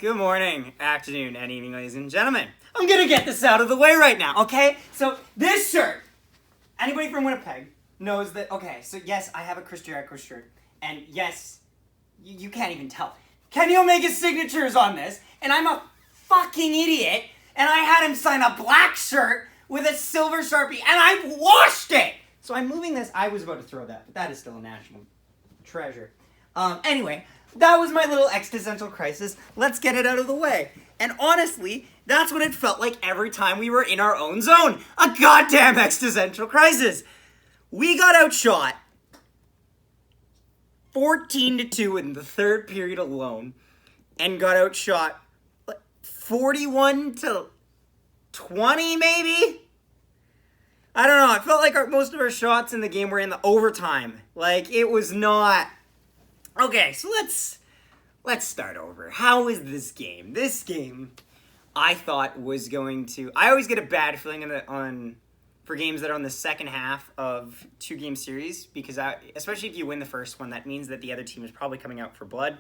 Good morning, afternoon, and evening, ladies and gentlemen. I'm gonna get this out of the way right now, okay? So, this shirt, anybody from Winnipeg knows that, okay, so yes, I have a Chris Jericho shirt, and yes, you can't even tell. Kenny Omega's signature is on this, and I'm a fucking idiot, and I had him sign a black shirt with a silver Sharpie, and I washed it! So I'm moving this, I was about to throw that, but that is still a national treasure. Anyway, that was my little existential crisis. Let's get it out of the way. And honestly, that's what it felt like every time we were in our own zone. A goddamn existential crisis. We got outshot 14-2 in the third period alone, and got outshot 41-20 maybe? I don't know. I felt like most of our shots in the game were in the overtime. Like, it was not... Okay, so let's start over. How was this game? This game, I thought was going to... I always get a bad feeling for games that are on the second half of two-game series, because especially if you win the first one, that means that the other team is probably coming out for blood.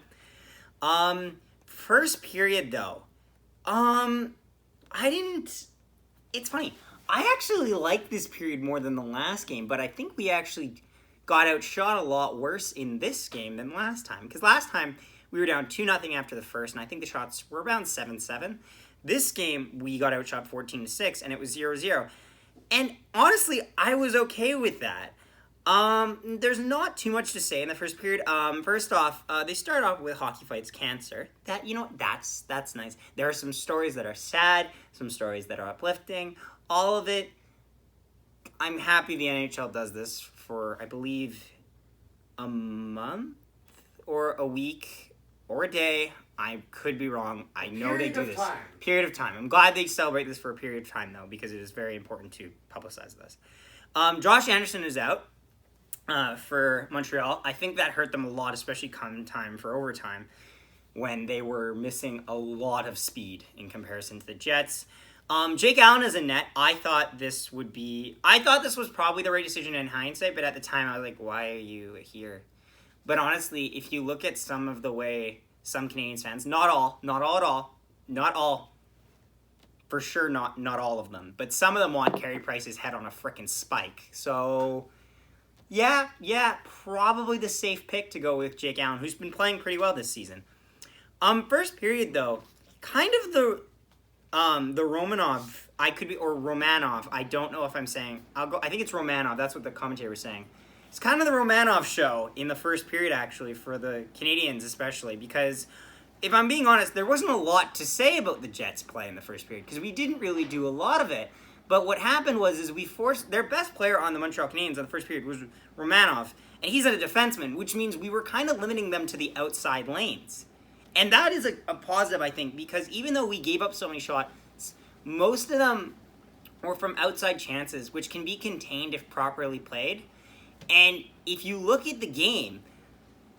First period, though, It's funny. I actually like this period more than the last game, but I think we actually got outshot a lot worse in this game than last time. Because last time, we were down 2-0 after the first, and I think the shots were around 7-7. This game, we got outshot 14-6, and it was 0-0. And honestly, I was okay with that. There's not too much to say in the first period. First off, they start off with Hockey Fights Cancer. That's nice. There are some stories that are sad, some stories that are uplifting. All of it, I'm happy the NHL does this for, I believe, a month or a week or a day. I could be wrong. I know they do this. Period of time. I'm glad they celebrate this for a period of time, though, because it is very important to publicize this. Josh Anderson is out for Montreal. I think that hurt them a lot, especially come time for overtime, when they were missing a lot of speed in comparison to the Jets. Jake Allen is a net. I thought this was probably the right decision in hindsight, but at the time I was like, why are you here? But honestly, if you look at some of the way some Canadiens fans, not all, for sure not all of them, but some of them want Carey Price's head on a frickin' spike. So, yeah, probably the safe pick to go with Jake Allen, who's been playing pretty well this season. First period, though, kind of the Romanov, Romanov, I don't know if I'm saying, I think it's Romanov, that's what the commentator was saying. It's kind of the Romanov show in the first period, actually, for the Canadiens especially, because if I'm being honest, there wasn't a lot to say about the Jets' play in the first period, because we didn't really do a lot of it. But what happened was we forced their best player on the Montreal Canadiens in the first period was Romanov, and he's a defenseman, which means we were kind of limiting them to the outside lanes. And that is a positive, I think, because even though we gave up so many shots, most of them were from outside chances, which can be contained if properly played. And if you look at the game,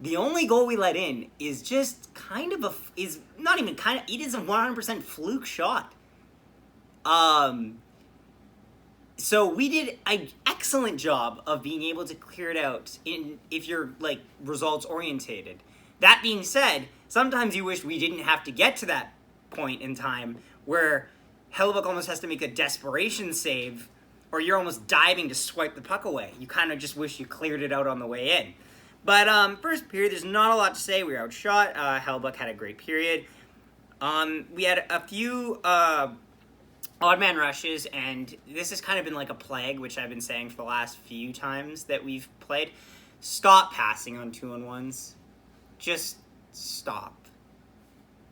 the only goal we let in is just it is a 100% fluke shot. So we did an excellent job of being able to clear it out if you're, results orientated. That being said, sometimes you wish we didn't have to get to that point in time where Hellebuyck almost has to make a desperation save, or you're almost diving to swipe the puck away. You kind of just wish you cleared it out on the way in. But first period, there's not a lot to say. We were outshot. Hellebuyck had a great period. We had a few odd man rushes, and this has kind of been like a plague, which I've been saying for the last few times that we've played. Stop passing on 2-on-1s. Just stop.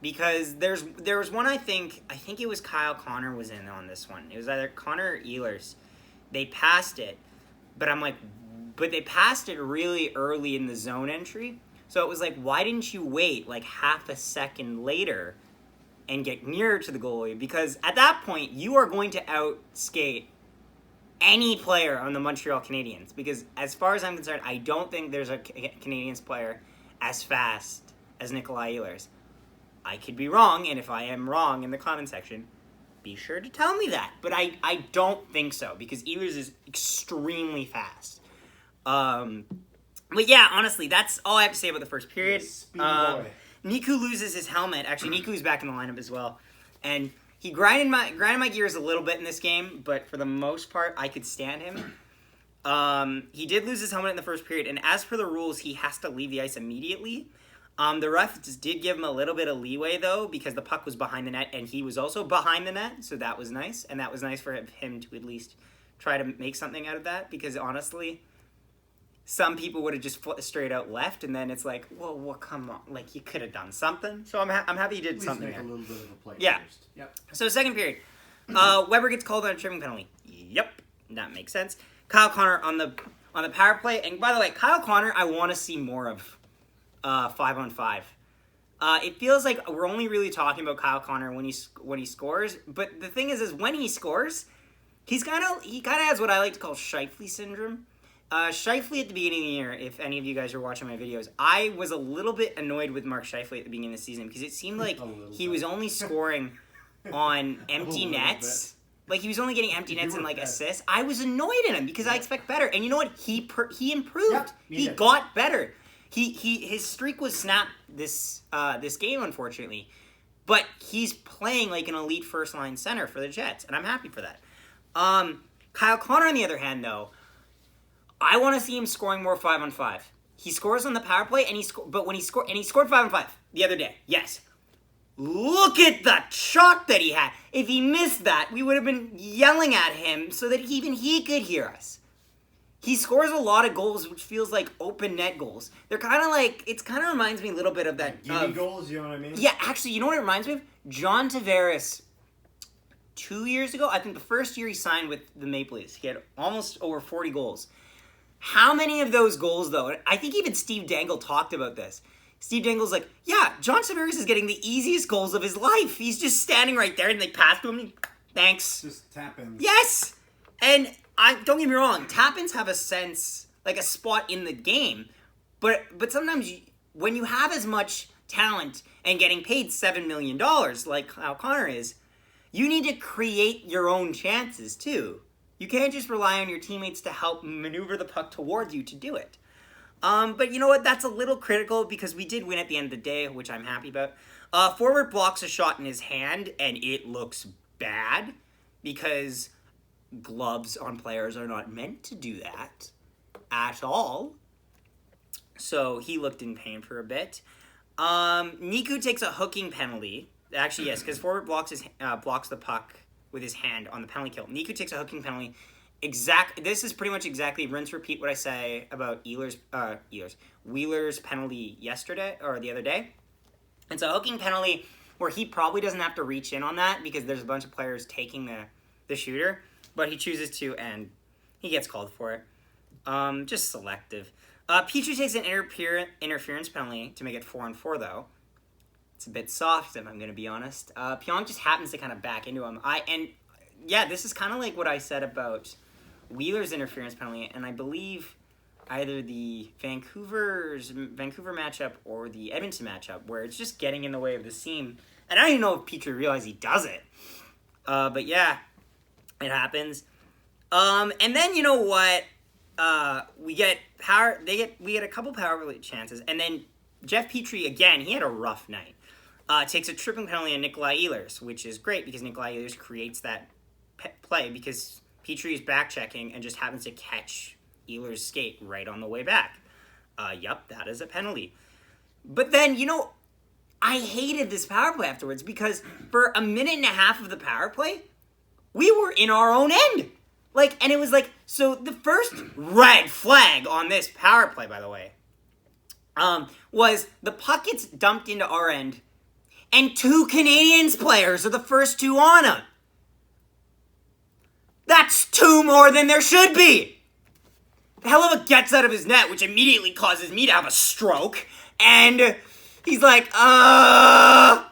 Because there was one, I think it was Kyle Connor was in on this one. It was either Connor or Ehlers. They passed it, but they passed it really early in the zone entry. So it was like, why didn't you wait half a second later and get nearer to the goalie? Because at that point, you are going to outskate any player on the Montreal Canadiens. Because as far as I'm concerned, I don't think there's a Canadiens player as fast as Nikolai Ehlers. I could be wrong, and if I am wrong in the comment section, be sure to tell me that. But I don't think so, because Ehlers is extremely fast. But yeah, honestly, that's all I have to say about the first period. Niku loses his helmet. Actually, Niku's back in the lineup as well. And he grinded my gears a little bit in this game, but for the most part, I could stand him. He did lose his helmet in the first period, and as per the rules, he has to leave the ice immediately. The ref did give him a little bit of leeway, though, because the puck was behind the net, and he was also behind the net, so that was nice. And that was nice for him to at least try to make something out of that, because honestly, some people would have just straight out left, and then it's like, well, come on. Like, you could have done something. So I'm happy you did something make there. a little bit of a play first. Yep. So second period. Weber gets called on a tripping penalty. Yep. That makes sense. Kyle Connor on the power play. And by the way, Kyle Connor, I want to see more of 5-on-5. It feels like we're only really talking about Kyle Connor when he scores. But the thing is when he scores, he kind of has what I like to call Scheifele syndrome. Scheifele at the beginning of the year, if any of you guys are watching my videos, I was a little bit annoyed with Mark Scheifele at the beginning of the season because it seemed like he was only scoring on empty nets. Like, he was only getting empty nets and, like, assists. I was annoyed at him because I expect better. And you know what? He improved. Yep, he got better. His streak was snapped this game, unfortunately. But he's playing like an elite first-line center for the Jets, and I'm happy for that. Kyle Connor, on the other hand, though, I want to see him scoring more 5-on-5. He scores on the power play, and he scored 5-on-5 the other day. Yes. Look at the shot that he had. If he missed that, we would have been yelling at him so that even he could hear us. He scores a lot of goals, which feels like open net goals. They're kind of like, it kind of reminds me a little bit of that. Gimme goals, you know what I mean? Yeah, actually, you know what it reminds me of? John Tavares, 2 years ago, I think the first year he signed with the Maple Leafs, he had almost over 40 goals. How many of those goals, though? I think even Steve Dangle talked about this. Steve Dangle's like, yeah, John Tavares is getting the easiest goals of his life. He's just standing right there, and they pass to him. Thanks. Just tap him. Yes! And don't get me wrong, tap-ins have a sense, like a spot in the game. But sometimes when you have as much talent and getting paid $7 million, like Kyle Connor is, you need to create your own chances, too. You can't just rely on your teammates to help maneuver the puck towards you to do it. But you know what? That's a little critical because we did win at the end of the day, which I'm happy about. Forward blocks a shot in his hand, and it looks bad because gloves on players are not meant to do that at all. So he looked in pain for a bit. Niku takes a hooking penalty. Actually, yes, because forward blocks the puck with his hand on the penalty kill. Niku takes a hooking penalty. This is pretty much exactly rinse repeat what I say about Wheeler's penalty yesterday or the other day. It's a hooking penalty where he probably doesn't have to reach in on that because there's a bunch of players taking the shooter, but he chooses to and he gets called for it. Just selective. Petrie takes an interference penalty to make it 4-on-4 though. It's a bit soft if I'm going to be honest. Pionk just happens to kind of back into him. This is kind of like what I said about Wheeler's interference penalty, and I believe either the Vancouver matchup or the Edmonton matchup, where it's just getting in the way of the seam. And I don't even know if Petrie realized he does it. But yeah, it happens. And then you know what? We get a couple power play chances, and then Jeff Petrie again. He had a rough night. Takes a tripping penalty on Nikolai Ehlers, which is great because Nikolai Ehlers creates that play because Petrie is back checking and just happens to catch Ehlers' skate right on the way back. Yup, that is a penalty. But then, I hated this power play afterwards because for a minute and a half of the power play, we were in our own end. And it was so the first red flag on this power play, by the way, was the puck gets dumped into our end and 2 Canadiens players are the first 2 on him. That's 2 more than there should be. Hellebuyck gets out of his net, which immediately causes me to have a stroke. And he's like, behind?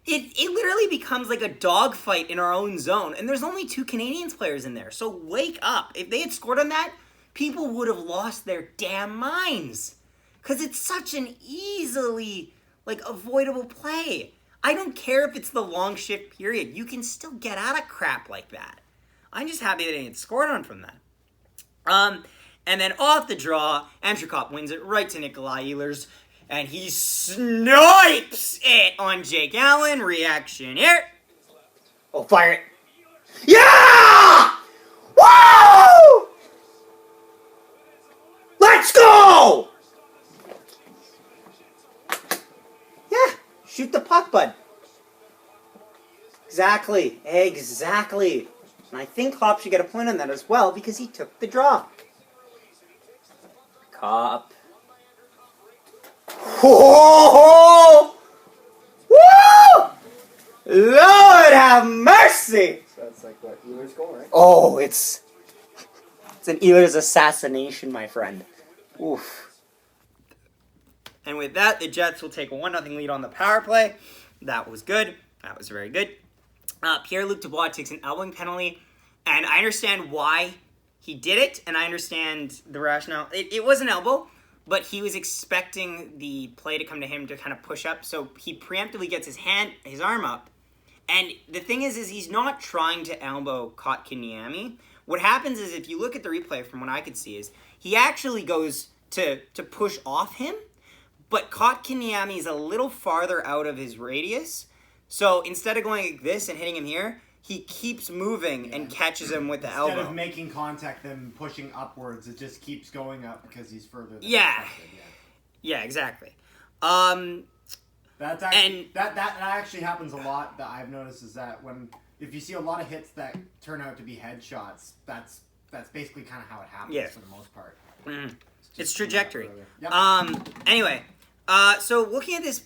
It literally becomes like a dogfight in our own zone. And there's only 2 Canadiens players in there. So wake up. If they had scored on that, people would have lost their damn minds. Because it's such an easily, avoidable play. I don't care if it's the long shift period. You can still get out of crap like that. I'm just happy they didn't get scored on from that. And then off the draw, Entrecop wins it right to Nikolai Ehlers. And he snipes it on Jake Allen. Reaction here. Oh, fire it. Yeah! Woo! Let's go! Yeah, shoot the puck, bud. Exactly. And I think Hop should get a point on that as well because he took the draw. Cop. Whoa! Woo! Lord have mercy! So that's like what, Ehlers' goal, right? Oh, it's an Ehlers assassination, my friend. Oof. And with that, the Jets will take a 1-0 lead on the power play. That was good. That was very good. Pierre-Luc Dubois takes an elbowing penalty, and I understand why he did it, and I understand the rationale. It was an elbow, but he was expecting the play to come to him to kind of push up, so he preemptively gets his arm up. And the thing is he's not trying to elbow Kotkaniemi. What happens is, if you look at the replay from what I could see, is he actually goes to push off him, but Kotkaniemi is a little farther out of his radius. So instead of going like this and hitting him here, he keeps moving and catches him with the elbow. Instead of making contact, then pushing upwards, it just keeps going up because he's further than expected. Yeah, exactly. That's actually, that actually happens a lot. That I've noticed is that if you see a lot of hits that turn out to be headshots, that's basically kind of how it happens for the most part. Mm. It's trajectory. Yep. Anyway, so looking at this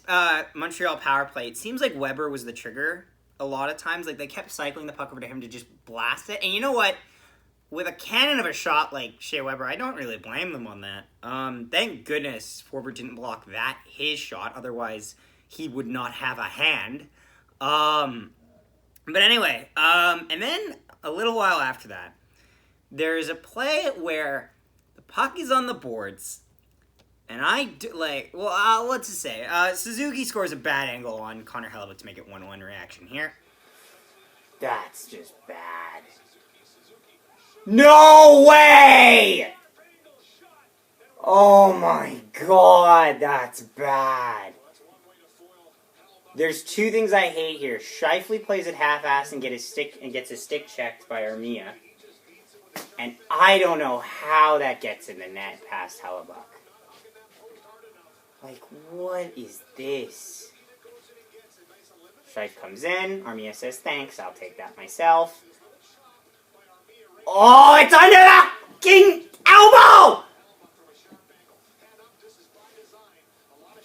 Montreal power play, it seems like Weber was the trigger a lot of times. Like, they kept cycling the puck over to him to just blast it. And you know what? With a cannon of a shot like Shea Weber, I don't really blame them on that. Thank goodness Forbort didn't block his shot. Otherwise, he would not have a hand. But anyway, and then a little while after that, there's a play where the puck is on the boards, and let's just say, Suzuki scores a bad angle on Connor Hellebuyck to make it 1-1 reaction here. That's just bad. No way! Oh my god, that's bad. There's two things I hate here. Scheifele plays it half-assed and gets his stick checked by Armia. And I don't know how that gets in the net past Hellebuyck. Like, what is this? Scheif comes in. Armia says, thanks, I'll take that myself. Oh, it's under the fucking elbow!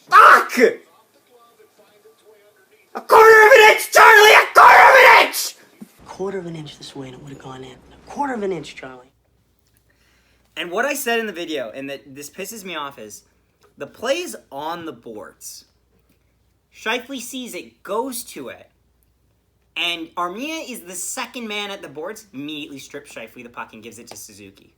Fuck! A quarter of an inch, Charlie! A quarter of an inch! Quarter of an inch this way and it would have gone in. A quarter of an inch, Charlie. And what I said in the video, and that this pisses me off, is the play's on the boards. Scheifele sees it, goes to it, and Armia is the second man at the boards, immediately strips Scheifele the puck and gives it to Suzuki.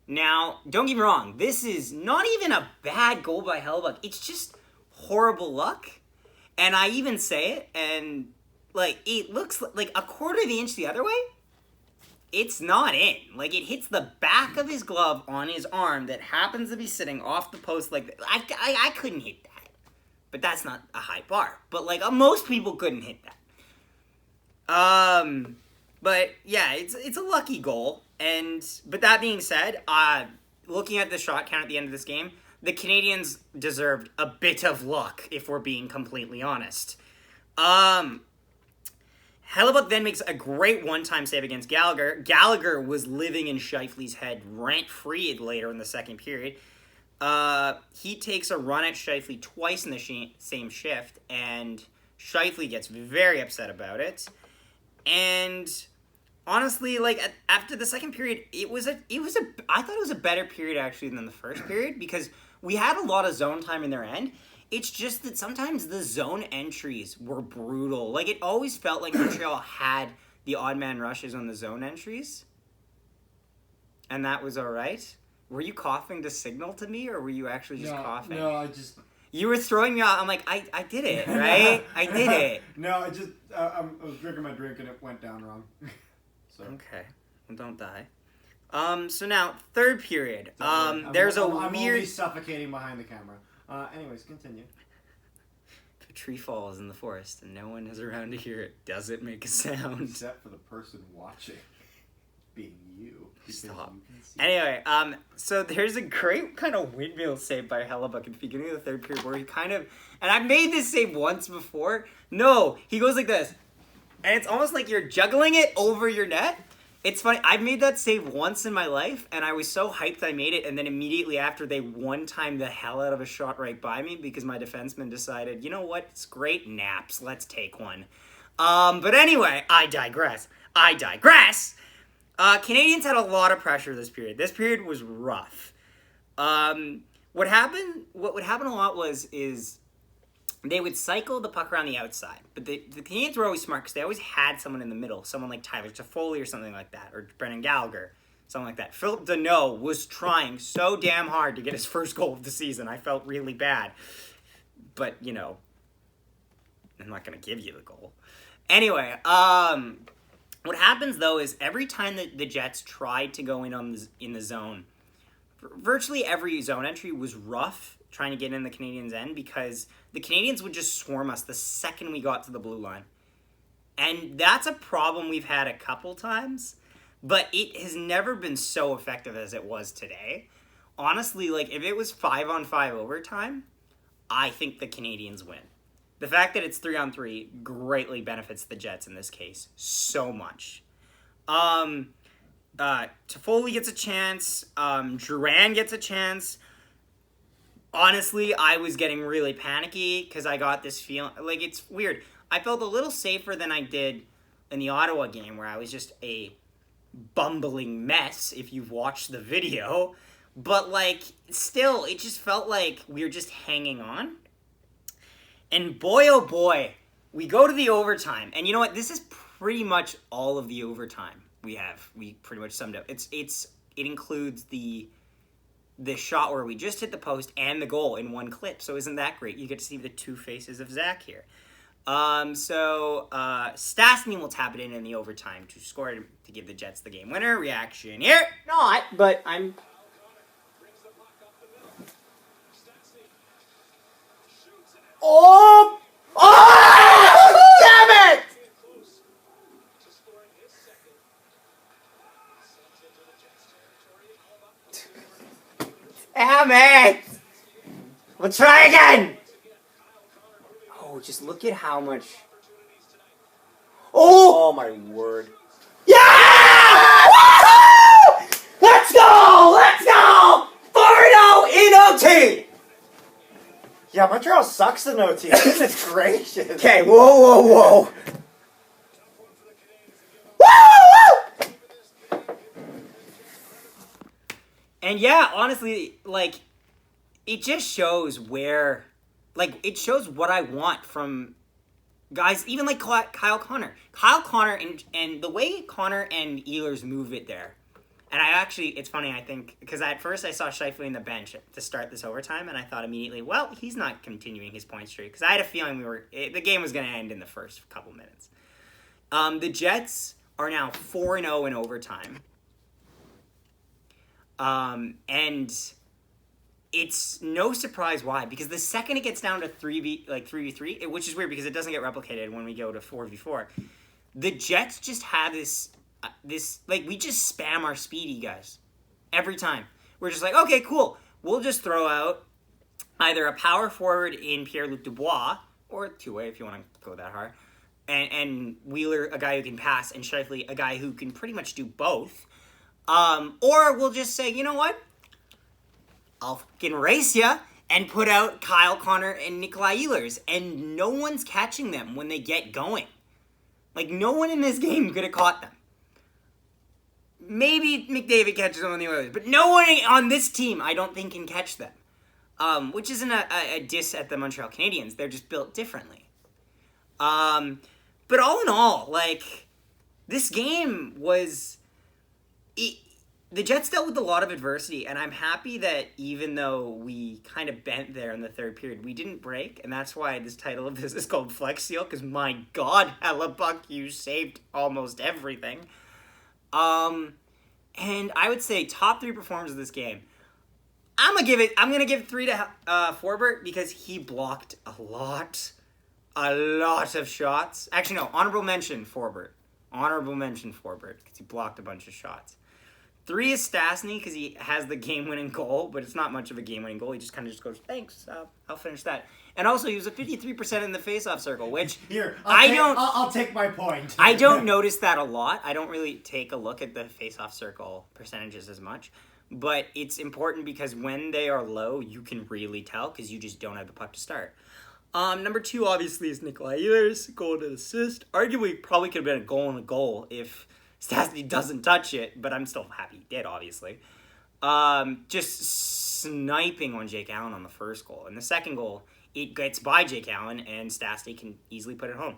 Now, don't get me wrong, this is not even a bad goal by Hellebuyck. It's just horrible luck. And I even say it, and it looks like a quarter of the inch the other way. It's not in. It hits the back of his glove on his arm that happens to be sitting off the post like that. I couldn't hit that. But that's not a high bar. But, most people couldn't hit that. But, yeah, it's a lucky goal. But that being said, looking at the shot count at the end of this game, the Canadians deserved a bit of luck, if we're being completely honest. Hellebuyck then makes a great one-time save against Gallagher. Gallagher was living in Scheifele's head rent-free later in the second period. He takes a run at Scheifele twice in the same shift, and Scheifele gets very upset about it. And honestly, after the second period, I thought it was a better period actually than the first period, because we had a lot of zone time in their end. It's just that sometimes the zone entries were brutal. It always felt like Montreal had the odd man rushes on the zone entries. And that was all right. Were you coughing to signal to me, or were you actually just coughing? No, I just... You were throwing me off. I'm like, I did it, right? I did it. No, I just... I was drinking my drink and it went down wrong. So. Okay. Well, don't die. So now, third period. There's I'm weird... only suffocating behind the camera. Anyways, continue. If a tree falls in the forest and no one is around to hear it, does it make a sound? Except for the person watching. Being you. Stop. Anyway, so there's a great kind of windmill save by Hellebuyck at the beginning of the third period where he kind of... And I've made this save once before. No, he goes like this. And it's almost like you're juggling it over your net. It's funny. I've made that save once in my life, and I was so hyped I made it, and then immediately after they one-timed the hell out of a shot right by me because my defenseman decided, you know what, it's great naps, let's take one. But anyway, I digress. Canadians had a lot of pressure this period. This period was rough. What would happen a lot is they would cycle the puck around the outside, but the Canadians were always smart because they always had someone in the middle, someone like Tyler Toffoli or something like that, or Brendan Gallagher, something like that. Philip Deneau was trying so damn hard to get his first goal of the season. I felt really bad. But, you know, I'm not going to give you the goal. Anyway, what happens, though, is every time that the Jets tried to go in the zone, virtually every zone entry was rough trying to get in the Canadians' end because the Canadians would just swarm us the second we got to the blue line. And that's a problem we've had a couple times, but it has never been so effective as it was today. Honestly, like, if it was 5-on-5 overtime, I think the Canadians win. The fact that it's 3-on-3 greatly benefits the Jets in this case so much. Toffoli gets a chance. Duran gets a chance. Honestly, I was getting really panicky because I got this feeling... Like, it's weird. I felt a little safer than I did in the Ottawa game where I was just a bumbling mess, if you've watched the video. But, like, still, it just felt like we were just hanging on. And boy, oh boy, we go to the overtime. And you know what? This is pretty much all of the overtime we have. We pretty much summed up. It includes the shot where we just hit the post and the goal in one clip. So isn't that great? You get to see the two faces of Zach here. Stastny will tap it in the overtime to score to give the Jets the game winner. Reaction here. Not, but I'm... Oh! Oh! Damn it! Damn it! We'll try again! Oh, just look at how much... Oh! Oh my word. Yeah! Woo-hoo! Let's go! Let's go! 4-0 in OT! Yeah, Montreal sucks in OT. Goodness gracious. Okay, whoa. Woo! And yeah, honestly, like, it just shows where, like, it shows what I want from guys, even like Kyle Connor. Kyle Connor and the way Connor and Ehlers move it there. And I actually, it's funny, I think, because at first I saw Scheifele in the bench to start this overtime, and I thought immediately, well, he's not continuing his point streak, because I had a feeling the game was going to end in the first couple minutes. The Jets are now 4-0 in overtime. And it's no surprise why, because the second it gets down to 3v3, which is weird because it doesn't get replicated when we go to 4v4, the Jets just have this, we just spam our speedy guys every time. We're just like, okay, cool. We'll just throw out either a power forward in Pierre-Luc Dubois, or two-way if you want to go that hard, and Wheeler, a guy who can pass, and Scheifele, a guy who can pretty much do both. Or we'll just say, you know what? I'll fucking race ya and put out Kyle Connor and Nikolai Ehlers, and no one's catching them when they get going. Like, no one in this game could have caught them. Maybe McDavid catches them on the Oilers, but no one on this team, I don't think, can catch them. Which isn't a diss at the Montreal Canadiens. They're just built differently. But all in all, like, this game was... The Jets dealt with a lot of adversity, and I'm happy that even though we kind of bent there in the third period, we didn't break, and that's why this title of this is called Flex Seal, because my God, Hellebuyck, you saved almost everything. And I would say top 3 performers of this game. I'm gonna give 3 to Forbert because he blocked a lot of shots. Actually, no, honorable mention Forbert because he blocked a bunch of shots. 3 is Stastny because he has the game-winning goal, but it's not much of a game-winning goal. He just kind of goes, thanks, I'll finish that. And also, he was a 53% in the face-off circle, which I'll take my point. I don't notice that a lot. I don't really take a look at the face-off circle percentages as much. But it's important because when they are low, you can really tell because you just don't have the puck to start. Number 2, obviously, is Nikolai Ehlers, goal and assist. Arguably, probably could have been a goal and a goal if Stastny doesn't touch it, but I'm still happy he did, obviously. Just sniping on Jake Allen on the first goal. And the second goal, it gets by Jake Allen, and Stastny can easily put it home.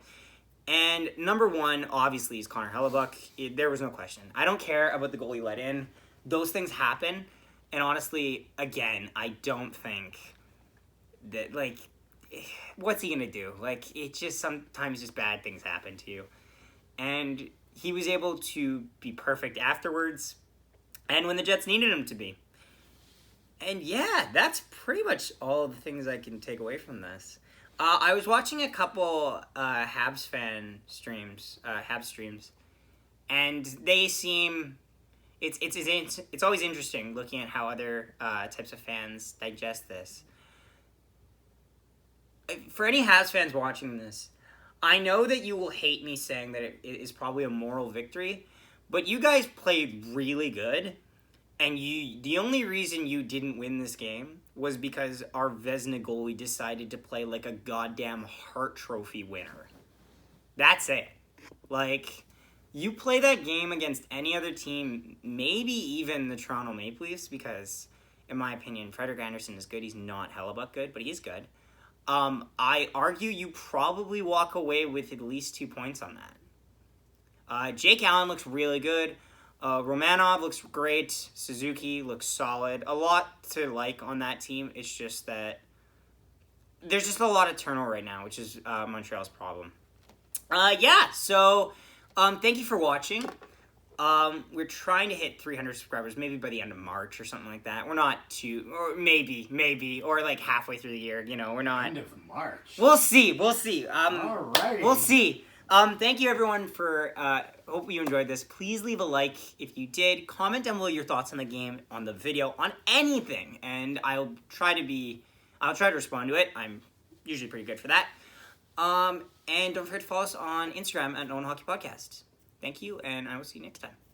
And number 1, obviously, is Connor Hellebuyck. There was no question. I don't care about the goal he let in. Those things happen. And honestly, again, I don't think that, like, what's he going to do? Like, it's just sometimes just bad things happen to you. And he was able to be perfect afterwards and when the Jets needed him to be. And yeah, that's pretty much all of the things I can take away from this. I was watching a couple Habs streams, and they seem... It's always interesting looking at how other types of fans digest this. For any Habs fans watching this, I know that you will hate me saying that it is probably a moral victory, but you guys played really good, and the only reason you didn't win this game was because our Vezina goalie decided to play like a goddamn Hart Trophy winner. That's it. Like, you play that game against any other team, maybe even the Toronto Maple Leafs, because, in my opinion, Frederik Andersen is good. He's not Hellebuyck good, but he is good. I argue you probably walk away with at least 2 points on that. Jake Allen looks really good. Romanov looks great. Suzuki looks solid. A lot to like on that team. It's just that there's just a lot of turnover right now, which is Montreal's problem. So thank you for watching. We're trying to hit 300 subscribers, maybe by the end of March or something like that. We're not or maybe, or like halfway through the year. You know, we're not. End of March. We'll see. Alrighty. We'll see. Thank you everyone for. Hope you enjoyed this. Please leave a like if you did. Comment down below your thoughts on the game, on the video, on anything, and I'll try to respond to it. I'm usually pretty good for that. And don't forget to follow us on Instagram at Outshot Hockey Podcast. Thank you, and I will see you next time.